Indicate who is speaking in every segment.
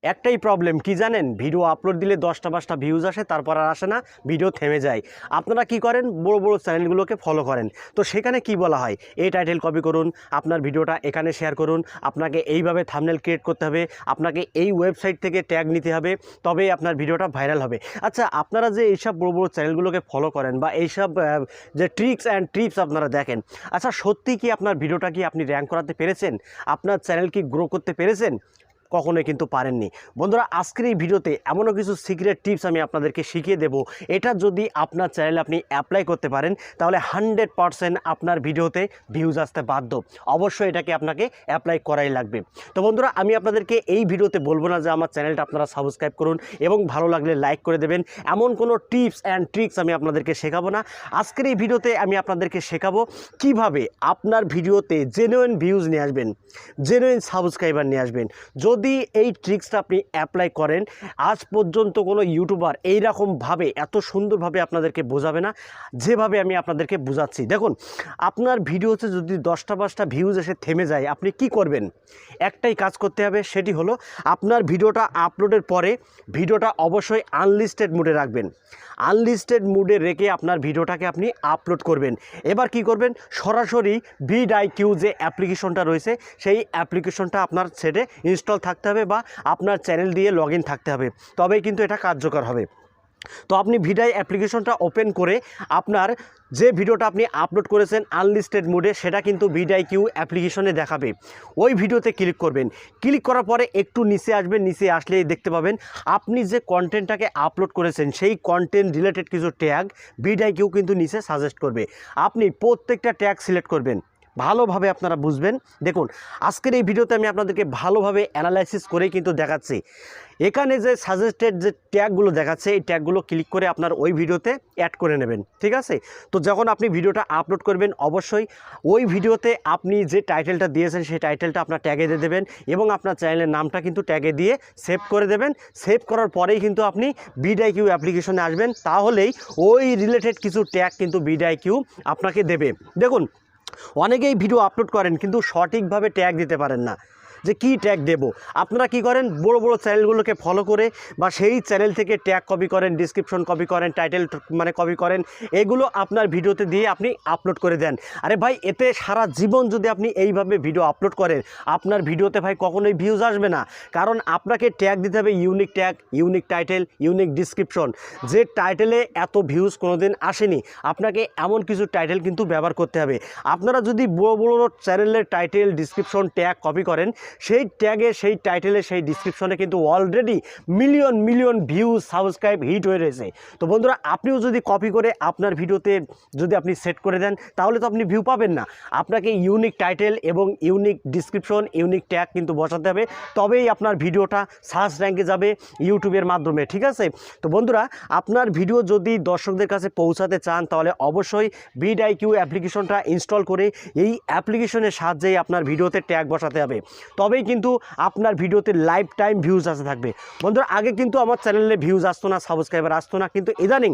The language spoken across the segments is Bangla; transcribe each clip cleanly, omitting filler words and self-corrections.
Speaker 1: একটাই প্রবলেম কি জানেন, ভিডিও আপলোড দিলে 10টা 5টা ভিউজ আসে, তারপর আর আসে না, ভিডিও থেমে যায়। আপনারা কি করেন, বড় বড় চ্যানেলগুলোকে ফলো করেন, তো সেখানে কি বলা হয়, এই টাইটেল কপি করুন, আপনার ভিডিওটা এখানে শেয়ার করুন, আপনাকে এইভাবে থাম্বনেল ক্রিয়েট করতে হবে, আপনাকে এই ওয়েবসাইট থেকে ট্যাগ নিতে হবে, তবেই আপনার ভিডিওটা ভাইরাল হবে। আচ্ছা, আপনারা যে এইসব বড় বড় চ্যানেলগুলোকে ফলো করেন বা এইসব যে ট্রিক্স অ্যান্ড টিপস আপনারা দেখেন, আচ্ছা সত্যি কি আপনার ভিডিওটা কি আপনি র্যাঙ্ক করাতে পেরেছেন? আপনার চ্যানেল কি গ্রো করতে পেরেছেন? কখনোই কিন্তু পারেননি। বন্ধুরা, আজকের এই ভিডিওতে এমনও কিছু সিক্রেট টিপস আমি আপনাদেরকে শিখিয়ে দেব, এটা যদি আপনার চ্যানেলে আপনি অ্যাপ্লাই করতে পারেন তাহলে 100% আপনার ভিডিওতে ভিউজ আসতে বাধ্য। অবশ্যই এটাকে আপনাকে অ্যাপ্লাই করাই লাগবে। তো বন্ধুরা, আমি আপনাদেরকে এই ভিডিওতে বলবো না যে আমার চ্যানেলটা আপনারা সাবস্ক্রাইব করুন এবং ভালো লাগলে লাইক করে দেবেন, এমন কোনো টিপস অ্যান্ড ট্রিক্স আমি আপনাদেরকে শেখাবো না। আজকের এই ভিডিওতে আমি আপনাদেরকে শেখাবো কিভাবে আপনার ভিডিওতে জেনুইন ভিউজ নিয়ে আসবেন, জেনুইন সাবস্ক্রাইবার নিয়ে আসবেন। যদি এই ট্রিক্সটা আপনি অ্যাপ্লাই করেন, আজ পর্যন্ত কোনো ইউটিউবার এইরকমভাবে এত সুন্দরভাবে আপনাদেরকে বোঝাবে না যেভাবে আমি আপনাদেরকে বোঝাচ্ছি। দেখুন, আপনার ভিডিওতে যদি 10টা 5টা ভিউজ এসে থেমে যায়, আপনি কি করবেন? একটাই কাজ করতে হবে, সেটি হলো আপনার ভিডিওটা আপলোডের পরে ভিডিওটা অবশ্যই আনলিস্টেড মোডে রাখবেন। আনলিস্টেড মোডে রেখে আপনার ভিডিওটাকে আপনি আপলোড করবেন। এবার কি করবেন, সরাসরি ভিডিআইকিউ যে অ্যাপ্লিকেশনটা রয়েছে সেই অ্যাপ্লিকেশনটা আপনার সেটে ইনস্টল থাকতে হবে বা আপনার চ্যানেল দিয়ে লগ ইন থাকতে হবে, তবেই কিন্তু এটা কার্যকর হবে। তো আপনি ভিডিআই অ্যাপ্লিকেশনটা ওপেন করে আপনার যে ভিডিওটা আপনি আপলোড করেছেন আনলিস্টেড মোডে, সেটা কিন্তু ভিডিআইকিউ অ্যাপ্লিকেশনে দেখাবে। ওই ভিডিওতে ক্লিক করবেন, ক্লিক করার পরে একটু নিচে আসবেন, নিচে আসলেই দেখতে পাবেন আপনি যে কন্টেন্টটাকে আপলোড করেছেন সেই কন্টেন্ট রিলেটেড কিছু ট্যাগ ভিডিআইকিউ কিন্তু নিচে সাজেস্ট করবে। আপনি প্রত্যেকটা ট্যাগ সিলেক্ট করবেন, ভালোভাবে আপনারা বুঝবেন। দেখুন, আজকের এই ভিডিওতে আমি আপনাদেরকে ভালোভাবে অ্যানালাইসিস করেই কিন্তু দেখাচ্ছি। এখানে যে সাজেস্টেড যে ট্যাগগুলো দেখাচ্ছে, এই ট্যাগগুলো ক্লিক করে আপনার ওই ভিডিওতে অ্যাড করে নেবেন, ঠিক আছে? তো যখন আপনি ভিডিওটা আপলোড করবেন, অবশ্যই ওই ভিডিওতে আপনি যে টাইটেলটা দিয়েছেন সেই টাইটেলটা আপনার ট্যাগে দিয়ে দেবেন এবং আপনার চ্যানেলের নামটা কিন্তু ট্যাগে দিয়ে সেভ করে দেবেন। সেভ করার পরেই কিন্তু আপনি ভিডিআইকিউ অ্যাপ্লিকেশনে আসবেন, তাহলেই ওই রিলেটেড কিছু ট্যাগ কিন্তু ভিডিআইকিউ আপনাকে দেবে। দেখুন, অনেকেই ভিডিও আপলোড করেন কিন্তু সঠিকভাবে ট্যাগ দিতে পারেন না, যে কি ট্যাগ দেব। আপনারা কি করেন, বড় বড় চ্যানেলগুলোকে ফলো করে বা সেই চ্যানেল থেকে ট্যাগ কপি করেন, ডিসক্রিপশন কপি করেন, টাইটেল মানে কপি করেন, এগুলো আপনার ভিডিওতে দিয়ে আপনি আপলোড করে দেন। আরে ভাই, এতে সারা জীবন যদি আপনি এইভাবে ভিডিও আপলোড করেন, আপনার ভিডিওতে ভাই কখনোই ভিউজ আসবে না। কারণ আপনাকে ট্যাগ দিতে হবে unique tag, unique title, unique description. যে টাইটেলে এত ভিউজ কোনোদিন আসেনি, আপনাকে এমন কিছু টাইটেল কিন্তু ব্যবহার করতে হবে। আপনারা যদি বড় বড় চ্যানেলের টাইটেল, ডিসক্রিপশন, ট্যাগ কপি করেন, সেই ট্যাগে, সেই টাইটেলে, সেই ডিসক্রিপশনে কিন্তু already million million views, subscribe, hit হয়ে রয়েছে। তো বন্ধুরা, আপনিও যদি কপি করে আপনার ভিডিওতে যদি আপনি সেট করে দেন, তাহলে তো আপনি ভিউ পাবেন না। আপনাকে ইউনিক টাইটেল এবং ইউনিক ডিসক্রিপশন, ইউনিক ট্যাগ কিন্তু বসাতে হবে, তবেই আপনার ভিডিওটা সার্চ র্যাঙ্কে যাবে ইউটিউবের মাধ্যমে, ঠিক আছে? তো বন্ধুরা, আপনার ভিডিও যদি দর্শকদের কাছে পৌঁছাতে চান, তাহলে অবশ্যই ভিডিআইকিউ অ্যাপ্লিকেশনটা ইনস্টল করে এই অ্যাপ্লিকেশনের সাহায্যেই আপনার ভিডিওতে ট্যাগ বসাতে হবে, তবেই কিন্তু আপনার ভিডিওতে লাইফ টাইম ভিউজ আসতে থাকবে। বন্ধুরা, আগে কিন্তু আমার চ্যানেলে ভিউজ আসতো না, সাবস্ক্রাইবার আসতো না, কিন্তু ইদানিং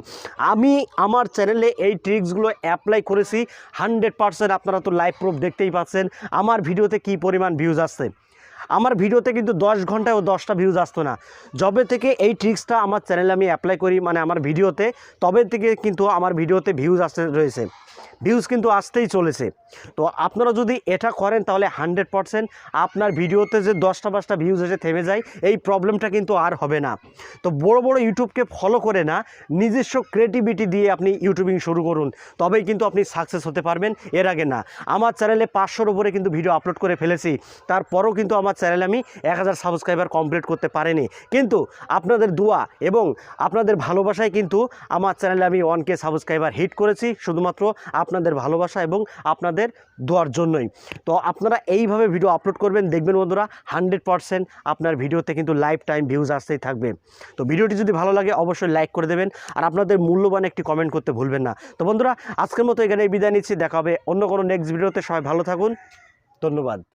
Speaker 1: আমি আমার চ্যানেলে এই ট্রিক্সগুলো অ্যাপ্লাই করেছি 100%। আপনারা তো লাইভ প্রুফ দেখতেই পাচ্ছেন আমার ভিডিওতে কি পরিমাণ ভিউজ আসছে। আমার ভিডিওতে কিন্তু 10 ঘন্টায় 10টা ভিউজ আসতো না। যবে থেকে এই ট্রিক্সটা আমার চ্যানেলে আমি অ্যাপ্লাই করি, মানে আমার ভিডিওতে, তবে থেকে কিন্তু আমার ভিডিওতে ভিউজ আসতে রয়েছে, ভিউজ কিন্তু আসতেই চলেছে। তো আপনারা যদি এটা করেন, তাহলে 100% আপনার ভিডিওতে যে 10টা 5টা ভিউজ এসে থেমে যায়, এই প্রবলেমটা কিন্তু আর হবে না। তো বড় বড় ইউটিউবকে ফলো করে না, নিজস্ব ক্রিয়েটিভিটি দিয়ে আপনি ইউটিউবিং শুরু করুন, তবেই কিন্তু আপনি সাকসেস হতে পারবেন, এর আগে না। আমার চ্যানেলে 500-র উপরে কিন্তু ভিডিও আপলোড করে ফেলেছি, তারপরও কিন্তু আমার চ্যানেলে আমি 1000 সাবস্ক্রাইবার কমপ্লিট করতে পারিনি। কিন্তু আপনাদের দোয়া এবং আপনাদের ভালোবাসায় কিন্তু আমার চ্যানেলে আমি 1K সাবস্ক্রাইবার হিট করেছি, শুধুমাত্র আপনাদের ভালোবাসা এবং আপনাদের দোয়ার জন্যই। তো আপনারা এইভাবে ভিডিও আপলোড করবেন, দেখবেন বন্ধুরা 100% আপনার ভিডিওতে কিন্তু লাইফ টাইম ভিউজ আসতেই থাকবে। তো ভিডিওটি যদি ভালো লাগে অবশ্যই লাইক করে দেবেন, আর আপনাদের মূল্যবান একটি কমেন্ট করতে ভুলবেন না। তো বন্ধুরা, আজকের মতো এখানেই বিদায় নিচ্ছি, দেখা হবে অন্য কোনো নেক্সট ভিডিওতে। সবাই ভালো থাকুন, ধন্যবাদ।